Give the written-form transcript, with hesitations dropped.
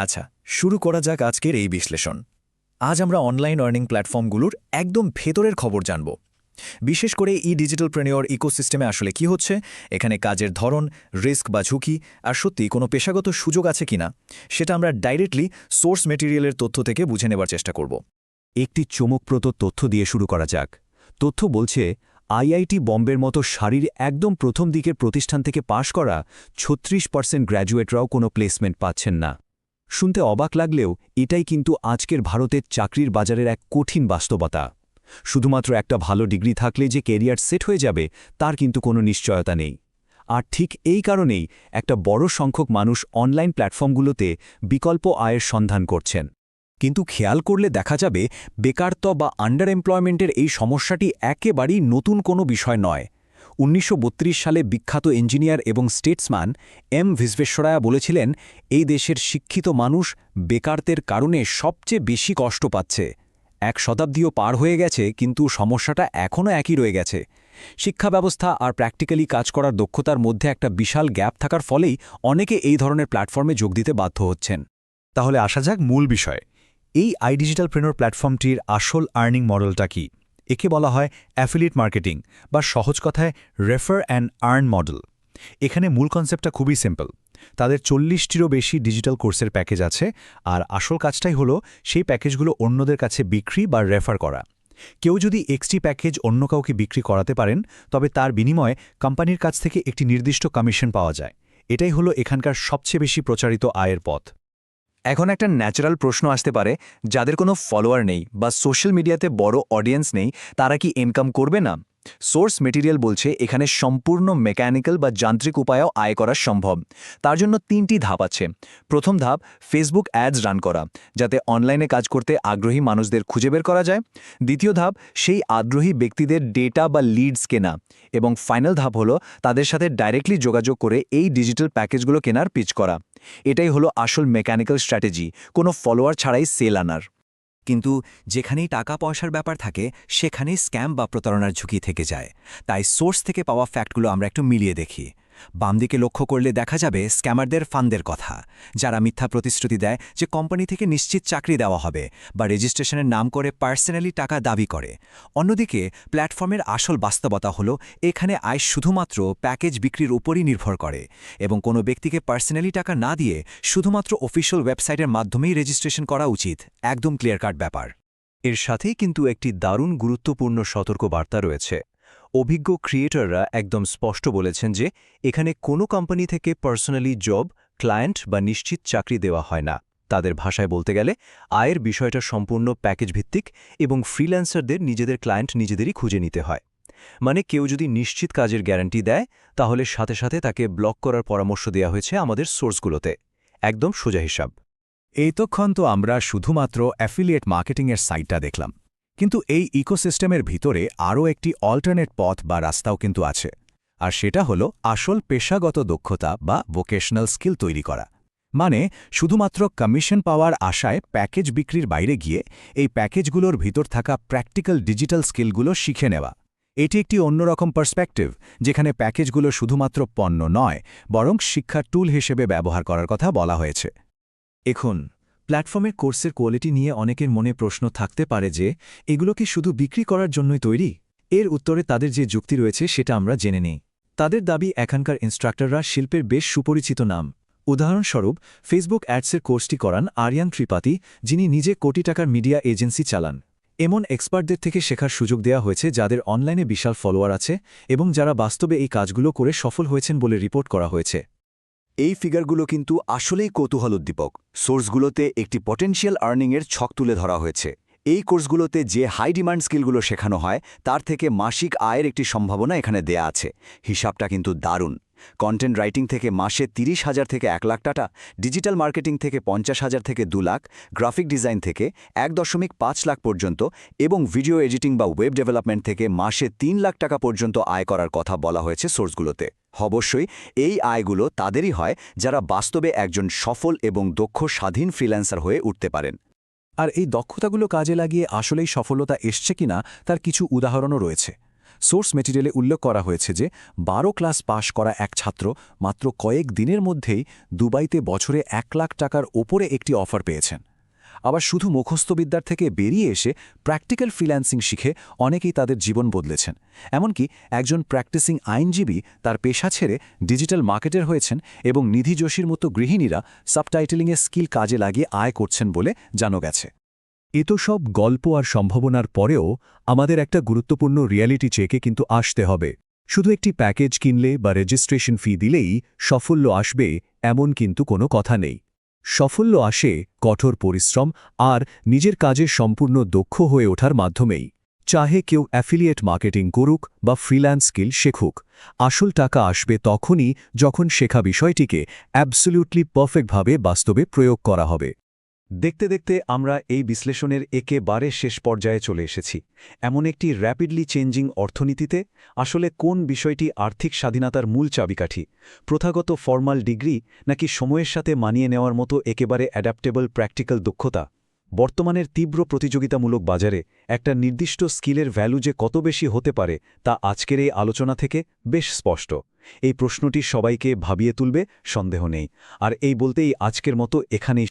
আচ্ছা, শুরু করা যাক আজকের এই বিশ্লেষণ। আজ আমরা অনলাইন আর্নিং প্ল্যাটফর্মগুলোর একদম ভেতরের খবর জানব। বিশেষ করে ডিজিটাল প্রেনিওর ইকোসিস্টেমে আসলে কি হচ্ছে, এখানে কাজের ধরন, রিস্ক বা ঝুঁকি, আর সত্যি কোনো পেশাগত সুযোগ আছে কিনা সেটা আমরা ডাইরেক্টলি সোর্স মেটেরিয়ালের তথ্য থেকে বুঝে নেবার চেষ্টা করব। একটি চমকপ্রদ তথ্য দিয়ে শুরু করা যাক। তথ্য বলছে আইআইটি বম্বের মতো সারির একদম প্রথম দিকের প্রতিষ্ঠান থেকে পাশ করা 36% গ্র্যাজুয়েটরাও কোনো প্লেসমেন্ট পাচ্ছেন না। শুনতে অবাক লাগলেও এটাই কিন্তু আজকের ভারতের চাকরির বাজারের এক কঠিন বাস্তবতা। শুধুমাত্র একটা ভালো ডিগ্রি থাকলে যে কেরিয়ার সেট হয়ে যাবে তার কিন্তু কোনো নিশ্চয়তা নেই। আর ঠিক এই কারণেই একটা বড় সংখ্যক মানুষ অনলাইন প্ল্যাটফর্মগুলোতে বিকল্প আয়ের সন্ধান করছেন। কিন্তু খেয়াল করলে দেখা যাবে বেকারত্ব বা আন্ডার এমপ্লয়মেন্টের এই সমস্যাটি একেবারেই নতুন কোনো বিষয় নয়। 1932 সালে বিখ্যাত ইঞ্জিনিয়ার এবং স্টেটসম্যান এম ভিসভেশ্বরায়া বলেছিলেন, এই দেশের শিক্ষিত মানুষ বেকারত্বের কারণে সবচেয়ে বেশি কষ্ট পাচ্ছে। এক শতাব্দীও পার হয়ে গেছে, কিন্তু সমস্যাটা এখনও একই রয়ে গেছে। শিক্ষা ব্যবস্থা আর প্র্যাকটিক্যালি কাজ করার দক্ষতার মধ্যে একটা বিশাল গ্যাপ থাকার ফলেই অনেকে এই ধরনের প্ল্যাটফর্মে যোগ দিতে বাধ্য হচ্ছেন। তাহলে আসা যাক মূল বিষয়। এই ডিজিটাল প্রেনিওর প্ল্যাটফর্মটির আসল আর্নিং মডেলটা কি? একে বলা হয় অ্যাফিলিয়েট মার্কেটিং, বা সহজ কথায় রেফার অ্যান্ড আর্ন মডেল। এখানে মূল কনসেপ্টটা খুবই সিম্পল। তাদের 40টিরও বেশি ডিজিটাল কোর্সের প্যাকেজ আছে, আর আসল কাজটাই হলো সেই প্যাকেজগুলো অন্যদের কাছে বিক্রি বা রেফার করা। কেউ যদি এক্সটি প্যাকেজ অন্য কাউকে বিক্রি করাতে পারেন, তবে তার বিনিময়ে কোম্পানির কাছ থেকে একটি নির্দিষ্ট কমিশন পাওয়া যায়। এটাই হলো এখানকার সবচেয়ে বেশি প্রচারিত আয়ের পথ। এখন একটা ন্যাচারাল প্রশ্ন আসতে পারে, যাদের কোনো ফলোয়ার নেই বা সোশ্যাল মিডিয়াতে বড় অডিয়েন্স নেই, তারা কি ইনকাম করবে না? সোর্স মেটেরিয়াল বলছে এখানে সম্পূর্ণ মেকানিক্যাল বা যান্ত্রিক উপায়েও আয় করা সম্ভব। তার জন্য 3টি ধাপ আছে। প্রথম ধাপ, ফেসবুক অ্যাডস রান করা, যাতে অনলাইনে কাজ করতে আগ্রহী মানুষদের খুঁজে বের করা যায়। দ্বিতীয় ধাপ, সেই আগ্রহী ব্যক্তিদের ডেটা বা লিডস কেনা। এবং ফাইনাল ধাপ হলো তাদের সাথে ডাইরেক্টলি যোগাযোগ করে এই ডিজিটাল প্যাকেজগুলো কেনার পিচ করা। এটাই হলো আসল মেকানিক্যাল স্ট্র্যাটেজি, কোনো ফলোয়ার ছাড়াই সেল আনার। কিন্তু যেখানেই টাকা পয়সার ব্যাপার থাকে সেখানেই স্ক্যাম বা প্রতারণার ঝুঁকি থেকে যায়। তাই সোর্স থেকে পাওয়া ফ্যাক্টগুলো আমরা একটু মিলিয়ে দেখি। বাম দিকে লক্ষ্য করলে দেখা যাবে স্ক্যামারদের ফান্ডের কথা, যারা মিথ্যা প্রতিশ্রুতি দেয় যে কোম্পানি থেকে নিশ্চিত চাকরি দেওয়া হবে বা রেজিস্ট্রেশনের নাম করে পার্সোনালি টাকা দাবি করে। অন্যদিকে প্ল্যাটফর্মের আসল বাস্তবতা হলো এখানে আয় শুধুমাত্র প্যাকেজ বিক্রির উপরই নির্ভর করে, এবং কোনো ব্যক্তিকে পার্সোনালি টাকা না দিয়ে শুধুমাত্র অফিসিয়াল ওয়েবসাইটের মাধ্যমেই রেজিস্ট্রেশন করা উচিত। একদম ক্লিয়ার কাট ব্যাপার। এর সাথেই কিন্তু একটি দারুণ গুরুত্বপূর্ণ সতর্কবার্তা রয়েছে। অভিজ্ঞ ক্রিয়েটররা একদম স্পষ্ট বলেছেন যে এখানে কোনো কোম্পানি থেকে পার্সোনালি জব, ক্লায়েন্ট বা নিশ্চিত চাকরি দেওয়া হয় না। তাদের ভাষায় বলতে গেলে আয়ের বিষয়টা সম্পূর্ণ প্যাকেজ ভিত্তিক, এবং ফ্রিল্যান্সারদের নিজেদের ক্লায়েন্ট নিজেদেরই খুঁজে নিতে হয়। মানে কেউ যদি নিশ্চিত কাজের গ্যারান্টি দেয়, তাহলে সাথে সাথে তাকে ব্লক করার পরামর্শ দেওয়া হয়েছে আমাদের সোর্সগুলোতে। একদম সোজা হিসাব। এতক্ষণ তো আমরা শুধুমাত্র অ্যাফিলিয়েট মার্কেটিংয়ের সাইটটা দেখলাম, কিন্তু এই ইকোসিস্টেমের ভিতরে আরও একটি অল্টারনেট পথ বা রাস্তাও কিন্তু আছে। আর সেটা হলো আসল পেশাগত দক্ষতা বা ভোকেশনাল স্কিল তৈরি করা। মানে শুধুমাত্র কমিশন পাওয়ার আশায় প্যাকেজ বিক্রির বাইরে গিয়ে এই প্যাকেজগুলোর ভিতর থাকা প্র্যাকটিক্যাল ডিজিটাল স্কিলগুলো শিখে নেওয়া। এটি একটি অন্যরকম পার্সপেক্টিভ, যেখানে প্যাকেজগুলো শুধুমাত্র পণ্য নয়, বরং শিক্ষার টুল হিসেবে ব্যবহার করার কথা বলা হয়েছে। এখন প্ল্যাটফর্মের কোর্সের কোয়ালিটি নিয়ে অনেকের মনে প্রশ্ন থাকতে পারে যে এগুলো কি শুধু বিক্রি করার জন্যই তৈরি? এর উত্তরে তাদের যে যুক্তি রয়েছে সেটা আমরা জেনে নেই। তাদের দাবি, এখানকার ইনস্ট্রাক্টররা শিল্পের বেশ সুপরিচিত নাম। উদাহরণস্বরূপ ফেসবুক অ্যাডসের কোর্সটি করান আরিয়ান ত্রিপাঠী, যিনি নিজে কোটি টাকার মিডিয়া এজেন্সি চালান। এমন এক্সপার্টদের থেকে শেখার সুযোগ দেওয়া হয়েছে যাদের অনলাইনে বিশাল ফলোয়ার আছে এবং যারা বাস্তবে এই কাজগুলো করে সফল হয়েছেন বলে রিপোর্ট করা হয়েছে। এই ফিগারগুলো কিন্তু আসলেই কৌতূহল উদ্দীপক। সোর্সগুলোতে একটি পটেনশিয়াল আর্নিংয়ের ছক তুলে ধরা হয়েছে। এই কোর্সগুলোতে যে হাই ডিমান্ড স্কিলগুলো শেখানো হয় তার থেকে মাসিক আয়ের একটি সম্ভাবনা এখানে দেয়া আছে। হিসাবটা কিন্তু দারুণ। কন্টেন্ট রাইটিং থেকে মাসে 30,000 থেকে 1 লাখ টাকা, ডিজিটাল মার্কেটিং থেকে 50,000 থেকে 2 লাখ, গ্রাফিক ডিজাইন থেকে 1.5 লাখ পর্যন্ত, এবং ভিডিও এডিটিং বা ওয়েব ডেভেলপমেন্ট থেকে মাসে 3 লাখ টাকা পর্যন্ত আয় করার কথা বলা হয়েছে সোর্সগুলোতে। অবশ্যই এই আয়গুলো তাদেরই হয় যারা বাস্তবে একজন সফল এবং দক্ষ স্বাধীন ফ্রিল্যান্সার হয়ে উঠতে পারেন। আর এই দক্ষতাগুলো কাজে লাগিয়ে আসলেই সফলতা এসছে কিনা তার কিছু উদাহরণও রয়েছে। সোর্স মেটেরিয়ালে উল্লেখ করা হয়েছে যে 12 ক্লাস পাশ করা এক ছাত্র মাত্র কয়েক দিনের মধ্যেই দুবাইতে বছরে 1 লাখ টাকার ওপরে একটি অফার পেয়েছেন। আবার শুধু মুখস্থবিদ্যার থেকে বেরিয়ে এসে প্র্যাকটিক্যাল ফ্রিল্যান্সিং শিখে অনেকেই তাদের জীবন বদলেছেন। এমনকি একজন প্র্যাকটিসিং আইনজীবী তার পেশা ছেড়ে ডিজিটাল মার্কেটার হয়েছেন এবং নিধি যোশীর মতো গৃহিণীরা সাবটাইটেলিংয়ের স্কিল কাজে লাগিয়ে আয় করছেন বলে জানা গেছে। এ তো সব গল্প আর সম্ভাবনার পরেও আমাদের একটা গুরুত্বপূর্ণ রিয়ালিটি চেকে কিন্তু আসতে হবে। শুধু একটি প্যাকেজ কিনলে বা রেজিস্ট্রেশন ফি দিলেই সাফল্য আসবে এমন কিন্তু কোনো কথা নেই। সাফল্য আসে কঠোর পরিশ্রম আর নিজের কাজে সম্পূর্ণ দক্ষ হয়ে ওঠার মাধ্যমেই। চাহে কেউ অ্যাফিলিয়েট মার্কেটিং করুক বা ফ্রিল্যান্স স্কিল শেখুক, আসল টাকা আসবে তখনই যখন শেখা বিষয়টিকে অ্যাবসলিউটলি পারফেক্টভাবে বাস্তবে প্রয়োগ করা হবে। দেখতে দেখতে আমরা এই বিশ্লেষণের একেবারে শেষ পর্যায়ে চলে এসেছি। এমন একটি র্যাপিডলি চেঞ্জিং অর্থনীতিতে আসলে কোন বিষয়টি আর্থিক স্বাধীনতার মূল চাবিকাঠি, প্রথাগত ফর্মাল ডিগ্রি নাকি সময়ের সাথে মানিয়ে নেওয়ার মতো একেবারে অ্যাডাপ্টেবল প্র্যাকটিক্যাল দক্ষতা? বর্তমানের তীব্র প্রতিযোগিতামূলক বাজারে একটা নির্দিষ্ট স্কিলের ভ্যালু যে কত বেশি হতে পারে তা আজকের এই আলোচনা থেকে বেশ স্পষ্ট। এই প্রশ্নটি সবাইকে ভাবিয়ে তুলবে, সন্দেহ নেই। আর এই বলতেই আজকের মতো এখানেই